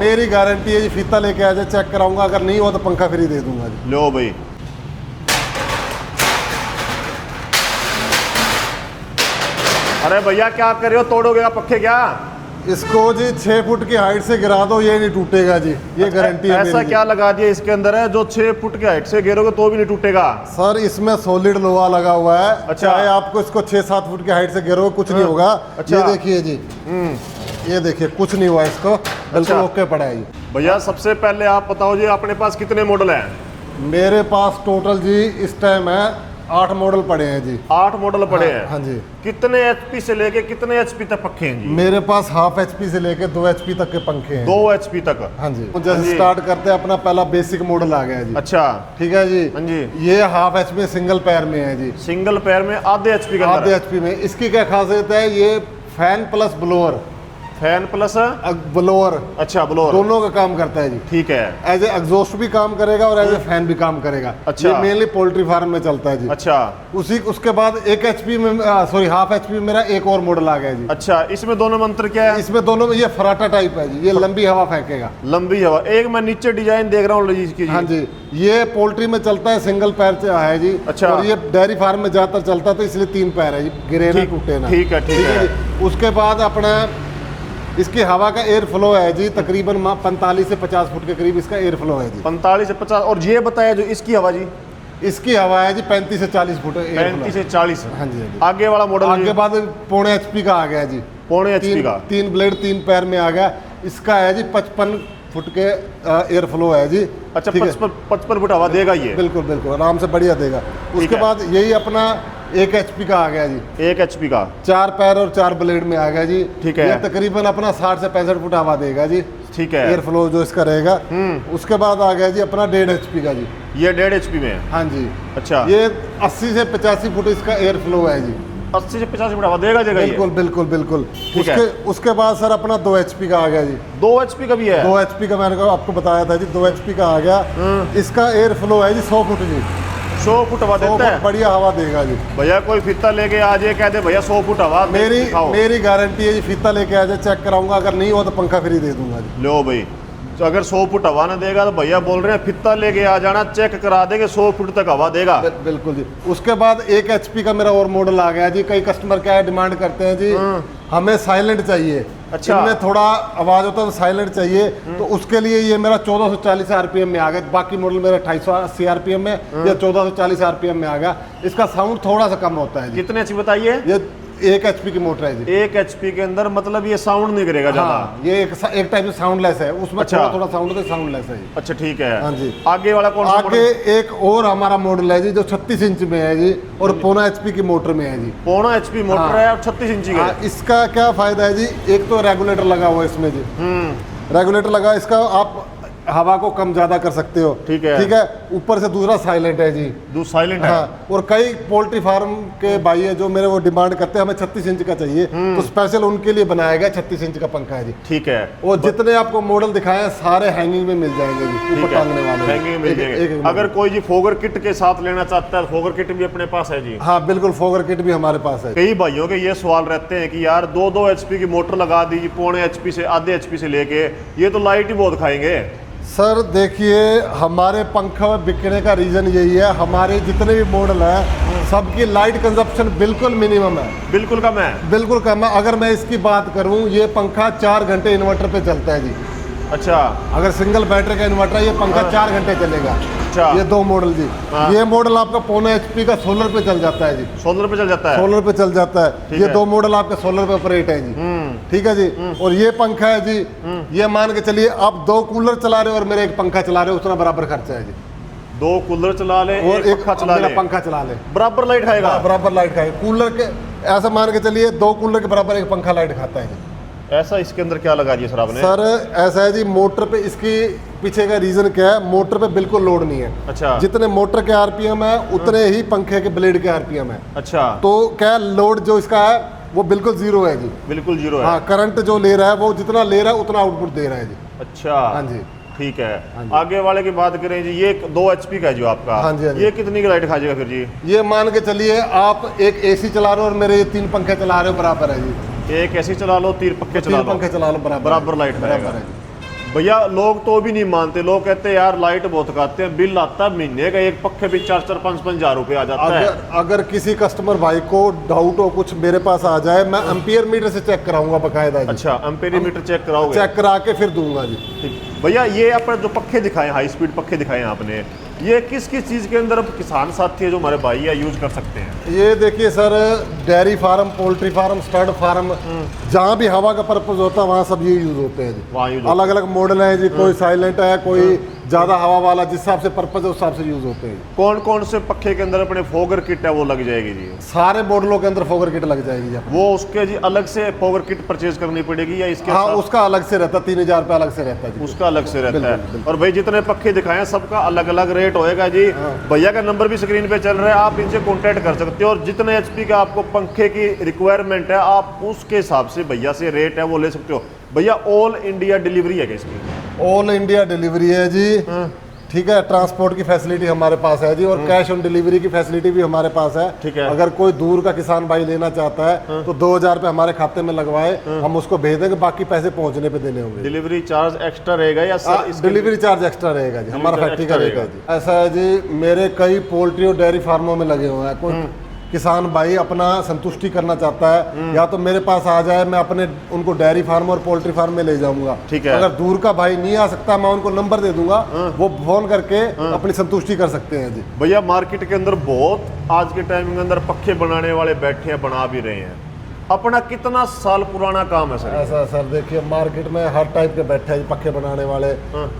मेरी गारंटी है जी, फीता लेके आ जाए, चेक कराऊंगा, अगर नहीं हो तो पंखा फ्री दे दूंगा जी। लो भाई, अरे भैया क्या कर रहे हो, तोड़ोगे का पक्के क्या? इसको जी 6 फुट की हाइट से गिरा दो, ये नहीं टूटेगा जी, ये गारंटी है ऐसा मेरी क्या लगा दिया इसके अंदर है जो 6 फुट की हाइट से गिरोगे तो भी नहीं टूटेगा? सर इसमें सॉलिड लोहा लगा हुआ है। अच्छा। चाहे आपको इसको 6-7 फुट की हाइट से गिरो कुछ नहीं होगा। अच्छा। ये देखिए जी, ये देखिए कुछ नहीं हुआ इसको, बिल्कुल ओके पड़ा है ये। भैया सबसे पहले आप बताओ जी, अपने पास कितने मॉडल हैं? मेरे पास टोटल जी इस टाइम है 8 मॉडल पड़े हैं जी। 8 मॉडल पड़े हैं? हाँ जी। कितने एचपी से लेके कितने एचपी तक पंखे हैं जी? मेरे पास हाफ HP से लेके 2 HP तक के पंखे हैं। 2 एचपी तक? हाँ जी। जैसे स्टार्ट करते हैं, अपना पहला बेसिक मॉडल आ गया जी। अच्छा, ठीक है जी। हाँ जी। ये हाफ HP सिंगल पैर में है जी। सिंगल पैर में आधे एचपी का? आधे HP में। इसकी क्या खासियत है, ये fan plus blower, fan plus blower, अच्छा ब्लोअर दोनों का काम करता है जी। ठीक है। एज ए एग्जॉस्ट भी काम करेगा और एज ए फैन भी काम करेगा। अच्छा। ये मेनली पोल्ट्री फार्म में चलता है जी। अच्छा। उसके बाद 1 HP में, सॉरी हाफ HP में मेरा एक और मॉडल आ गया जी। अच्छा, इसमें दोनों मंत्र क्या है? इसमें दोनों में ये फराटा टाइप है जी, ये लंबी हवा फेंकेगा। लंबी हवा। एक मैं नीचे डिजाइन देख रहा हूँ इसकी। हाँ जी, ये पोल्ट्री में चलता है, सिंगल पैर से है जी। अच्छा। और ये डेयरी फार्म में ज्यादातर चलता है, तो इसलिए 3 पैर है जी, गिरे ना टूटे ना। ठीक है, ठीक है। जी। उसके बाद अपना इसकी हवा का एयर फ्लो है जी, तकरीबन 45 से 50 फुट के करीब इसका एयर फ्लो है जी। 45 से 50। और ये बताया जो इसकी हवा जी? इसकी हवा है जी 35 से 40 फुट। 35 से 40। हाँ जी, हाँ जी। आगे वाला मॉडल? आगे बाद पौने HP का आ गया जी। पौने एचपी का? 3 ब्लेड 3 पैर में आ गया। इसका है जी 55 फुट के एयर फ्लो है जी। अच्छा, ठीक है? 55 फुट हवा देगा ये? बिल्कुल बिल्कुल आराम से बढ़िया देगा। उसके है। बाद यही अपना 1 HP का आ गया जी। 1 एचपी का 4 पैर और 4 ब्लेड में आ गया जी। ठीक है। ये तकरीबन अपना 60 से 65 फुट हवा देगा जी। ठीक है। एयर फ्लो जो इसका रहेगा। उसके बाद आ गया जी अपना 1.5 HP का जी। ये 1.5 एचपी में है? हाँ जी। अच्छा। ये 80 से 85 फुट इसका एयर फ्लो है जी। 80 से 50 फुट हवा देगा ये? बिल्कुल बिल्कुल बिल्कुल। ठीक है। उसके बाद सर अपना 2 HP का आ गया जी। 2 एचपी का भी है? 2 HP का मैंने आपको बताया था जी, 2 HP का आ गया। इसका एयर फ्लो है जी 100 फुट जी। 100 फुट हवा 100 देता है? फुट बढ़िया हवा देगा जी। भैया कोई फीता लेके आ जाए, कह दे भैया 100 फुट हवा मेरी गारंटी है जी, फीता लेके आ जाए, चेक कराऊंगा, अगर नहीं हो तो पंखा फ्री दे दूंगा जी। लो भाई, तो अगर 100 फुट हवा ना देगा तो भैया बोल रहे हैं फित्ता लेके आ जाना, चेक करा देंगे, 100 फुट तक हवा देगा। बिल्कुल जी। उसके बाद 1 HP का मेरा और मॉडल आ गया जी। कई कस्टमर क्या है डिमांड करते हैं जी, हमें साइलेंट चाहिए। अच्छा। इनमें थोड़ा आवाज होता है तो साइलेंट चाहिए, तो उसके लिए ये मेरा 1440 RPM में आ गया। बाकी मॉडल मेरा 2880 RPM में, या 1440 RPM में आ गया। इसका साउंड थोड़ा सा कम होता है जी। कितने एचपी बताइए? ये 1 HP की मोटर है जी। 1 एचपी के अंदर मतलब ये साउंड नहीं करेगा ज्यादा? हाँ, ये एक टाइप से साउंडलेस है, उसमें अच्छा। थोड़ा थोड़ा साउंड होता है, साउंडलेस है जी। अच्छा ठीक है। हाँ जी। आगे वाला कौन सा आगे मॉडल? एक और हमारा मॉडल है जी, जो 36 इंच में है जी, और 0.5 HP की मोटर में है जी। 0.5 एचपी मोटर हाँ। है और 36 इंची का? हाँ, इसका क्या फायदा है जी, एक तो रेगुलेटर लगा हुआ है इसमें जी। रेगुलेटर लगा, इसका आप हवा को कम ज्यादा कर सकते हो। ठीक है। ठीक है। ऊपर से दूसरा साइलेंट है जी। साइलेंट है? हाँ। और कई पोल्ट्री फार्म के भाई है जो मेरे वो डिमांड करते हैं, हमें 36 इंच का चाहिए, तो स्पेशल उनके लिए बनाया गया 36 इंच का पंखा है जी। ठीक है। और जितने आपको मॉडल दिखाए हैं सारे हैंगिंग में मिल जाएंगे जी, ऊपर टांगने वाले। हैंगिंग मिल जाएंगे। अगर कोई जी फोगर किट के साथ लेना चाहता है, फोगर किट भी अपने पास है जी? हाँ बिल्कुल, फोगर किट भी हमारे पास है। कई भाइयों के ये सवाल रहते हैं कि यार 2-2 एचपी की मोटर लगा दी, 0.5 एचपी से आधे एचपी से लेके, ये तो लाइट ही बहुत खाएंगे। सर देखिए, हमारे पंखा बिकने का रीज़न यही है, हमारे जितने भी मॉडल हैं सबकी लाइट कंजप्शन बिल्कुल मिनिमम है। बिल्कुल कम है? बिल्कुल कम है। अगर मैं इसकी बात करूं, ये पंखा 4 घंटे इन्वर्टर पे चलता है जी। अच्छा। अगर सिंगल बैटरी का इन्वर्टर है, ये पंखा 4 घंटे चलेगा। अच्छा। ये 2 मॉडल जी। ये मॉडल आपका 0.5 HP का सोलर पे चल जाता है जी। सोलर पे चल जाता है? सोलर पे चल जाता है। ये है। 2 मॉडल आपके सोलर पे ऑपरेट है जी। ठीक है जी। और ये पंखा है जी, ये मान के चलिए आप 2 कूलर चला रहे हो और मेरे एक पंखा चला रहे हो, उतना बराबर खर्चा है जी। 2 कूलर चला ले और एक पंखा चला ले, पंखा चला ले, बराबर लाइट खाएगा? हाँ, बराबर लाइट खाएगा। कूलर के ऐसा मान के चलिए 2 कूलर के बराबर एक पंखा लाइट खाता है जी। ऐसा इसके अंदर क्या लगा दिया सर आपने? सर ऐसा है जी, मोटर पे इसकी पीछे का रीजन क्या है, मोटर पे बिल्कुल लोड नहीं है। अच्छा। जितने मोटर के RPM है उतने ही पंखे के ब्लेड के RPM है। अच्छा। तो क्या लोड जो इसका है वो बिल्कुल जीरो है जी। बिल्कुल जीरो है? हाँ, करंट जो ले रहा है वो जितना ले रहा है उतना आउटपुट दे रहा है जी। अच्छा। हाँ जी। ठीक है। आगे वाले की बात करें जी, ये 2 एचपी का है जो आपका। हाँ जी, हाँ जी। ये कितनी की लाइट खा जाएगा फिर जी? ये मान के चलिए आप एक AC चला रहे हो और मेरे ये 3 पंखे चला रहे हो, बराबर है जी। एक ऐसी चला लो, 3 पंखे चला लो, पंखे चला लो, बराबर लाइट बराबर है। भैया लोग तो भी नहीं मानते, लोग कहते हैं यार लाइट बहुत खाते हैं, बिल आता है महीने का एक पक्के पे 4-5 हजार रुपये आ जाता है। अगर किसी कस्टमर भाई को डाउट हो कुछ मेरे पास आ जाए, मैं एम्पियर मीटर से चेक कराऊंगा बकायदा जी। अच्छा, एम्पियर मीटर चेक कराओगे? चेक करा के फिर दूंगा जी। ठीक भैया, ये अपने जो पक्के दिखाए, हाई स्पीड पक्के दिखाए आपने, ये किस किस चीज़ के अंदर अब किसान साथी है जो हमारे भाई है यूज कर सकते हैं? ये देखिए sir, dairy farm, poultry farm, stud farm, जहाँ भी हवा का पर्पज होता है वहाँ सब ये यूज होते हैं जी। वहाँ यूज अलग अलग मॉडल है जी, कोई साइलेंट है, कोई ज्यादा हवा वाला, जिस हिसाब से पर्पज है उस हिसाब से यूज होते हैं। कौन कौन से पक्के के अंदर अपने फोगर किट है वो लग जाएगी जी? सारे मॉडलों के अंदर फोगर किट लग जाएगी जी। वो उसके जी अलग से फोगर किट परचेज करनी पड़ेगी या इसके? हाँ, उसका अलग से रहता है, 3000 रुपये अलग से रहता है जी। उसका अलग से रहता है। बिल्कुल। और भाई जितने पक्के दिखाए हैं सबका अलग अलग रेट होएगा जी। भैया का नंबर भी स्क्रीन पे चल रहा है, आप इनसे कॉन्टैक्ट कर सकते हो और जितने एचपी का आपको पंखे की रिक्वायरमेंट है आप उसके हिसाब से भैया से रेट है वो ले सकते हो। भैया ऑल इंडिया डिलीवरी है क्या इसकी? ऑल इंडिया डिलीवरी है जी। ठीक है, ट्रांसपोर्ट की फैसिलिटी हमारे पास है जी, और कैश ऑन डिलीवरी की फैसिलिटी भी हमारे पास है। ठीक है। अगर कोई दूर का किसान भाई लेना चाहता है तो 2000 रुपये हमारे खाते में लगवाए, हम उसको भेज देंगे, बाकी पैसे पहुंचने पे देने होंगे। डिलीवरी चार्ज एक्स्ट्रा रहेगा या सर डिलीवरी चार्ज एक्स्ट्रा रहेगा जी, हमारा फैक्ट्री का रेट है जी। ऐसा है जी, मेरे कई पोल्ट्री और डेयरी फार्मों में लगे हुए हैं। कोई किसान भाई अपना संतुष्टि करना चाहता है, या तो मेरे पास आ जाए, मैं अपने उनको डेयरी फार्म और पोल्ट्री फार्म में ले जाऊंगा। ठीक है। अगर दूर का भाई नहीं आ सकता, मैं उनको नंबर दे दूंगा, वो फोन करके अपनी संतुष्टि कर सकते हैं जी। भैया मार्केट के अंदर बहुत आज के टाइम के अंदर पक्के बनाने वाले बैठे हैं, बना भी रहे हैं। अपना कितना साल पुराना काम है सर? ऐसा सर देखिए, मार्केट में हर टाइप के बैठे हैं पक्के बनाने वाले,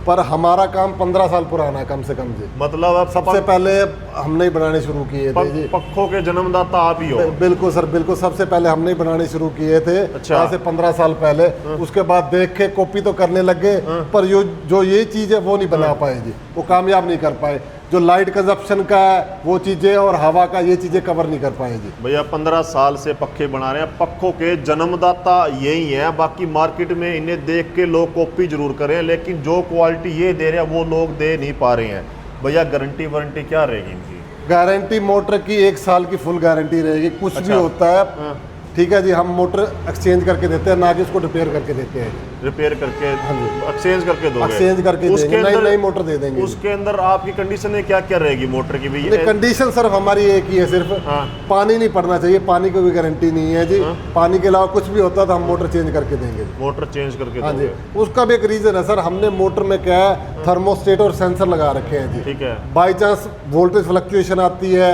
पर हमारा काम 15 साल पुराना है कम से कम जी। मतलब अब सबसे पहले हमने ही बनाने शुरू किए थे जी। पक्खों के जन्मदाता आप ही हो? बिल्कुल सर, बिल्कुल। सबसे पहले हमने ही बनाने शुरू किए थे। अच्छा। आज से 15 साल पहले। उसके बाद देख के कॉपी तो करने लगे, पर जो ये चीज है वो नहीं बना पाए जी, वो कामयाब नहीं कर पाए। जो लाइट कंजप्शन का है वो चीजें और हवा का ये चीजें कवर नहीं कर पाए जी। भैया 15 साल से पक्के बना रहे हैं, पक्खों के जन्मदाता यही है। बाकी मार्केट में इन्हें देख के लोग कॉपी जरूर करें, लेकिन जो क्वालिटी ये दे रहे हैं वो लोग दे नहीं पा रहे हैं। भैया गारंटी वारंटी क्या रहेगी इनकी? गारंटी मोटर की 1 साल की फुल गारंटी रहेगी। कुछ भी होता है, ठीक है जी, हम मोटर एक्सचेंज करके देते हैं, ना कि उसको रिपेयर करके देते हैं। रिपेयर करके एक्सचेंज करके दोगे? एक्सचेंज करके उसके देंगे, अंदर नई मोटर दे देंगे। उसके अंदर आपकी कंडीशन क्या क्या रहेगी मोटर की? भैया कंडीशन सर हमारी एक ही है सिर्फ, पानी नहीं पड़ना चाहिए। पानी की कोई गारंटी नहीं है जी। पानी के अलावा कुछ भी होता है तो हम मोटर चेंज करके देंगे। मोटर चेंज करके हाँ जी। दोगे? उसका भी एक रीजन है सर, हमने मोटर में क्या है, थर्मोस्टेट और सेंसर लगा रखे हैं जी। ठीक है। बाई चांस वोल्टेज फ्लक्चुएशन आती है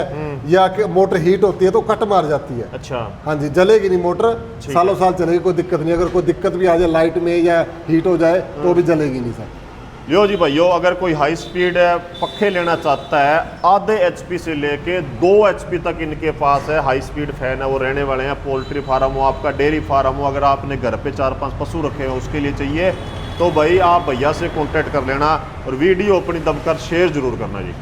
या मोटर हीट होती है तो कट मार जाती है। अच्छा। हाँ जी, जलेगी नहीं मोटर, सालों साल चलेगी, कोई दिक्कत नहीं। अगर कोई दिक्कत भी आ जाए लाइट में या हीट हो जाए तो भी जलेगी नहीं सर। यो जी भाइयों, अगर कोई हाई स्पीड पक्खे लेना चाहता है, आधे एचपी से लेके 2 एचपी तक इनके पास है हाई स्पीड फैन है, वो रहने वाले हैं। पोल्ट्री फार्म हो, आपका डेयरी फार्म हो, अगर आपने घर पे 4-5 पशु रखे हैं उसके लिए चाहिए तो भाई आप भैया से कांटेक्ट कर लेना और वीडियो अपनी दबकर शेयर जरूर करना जी।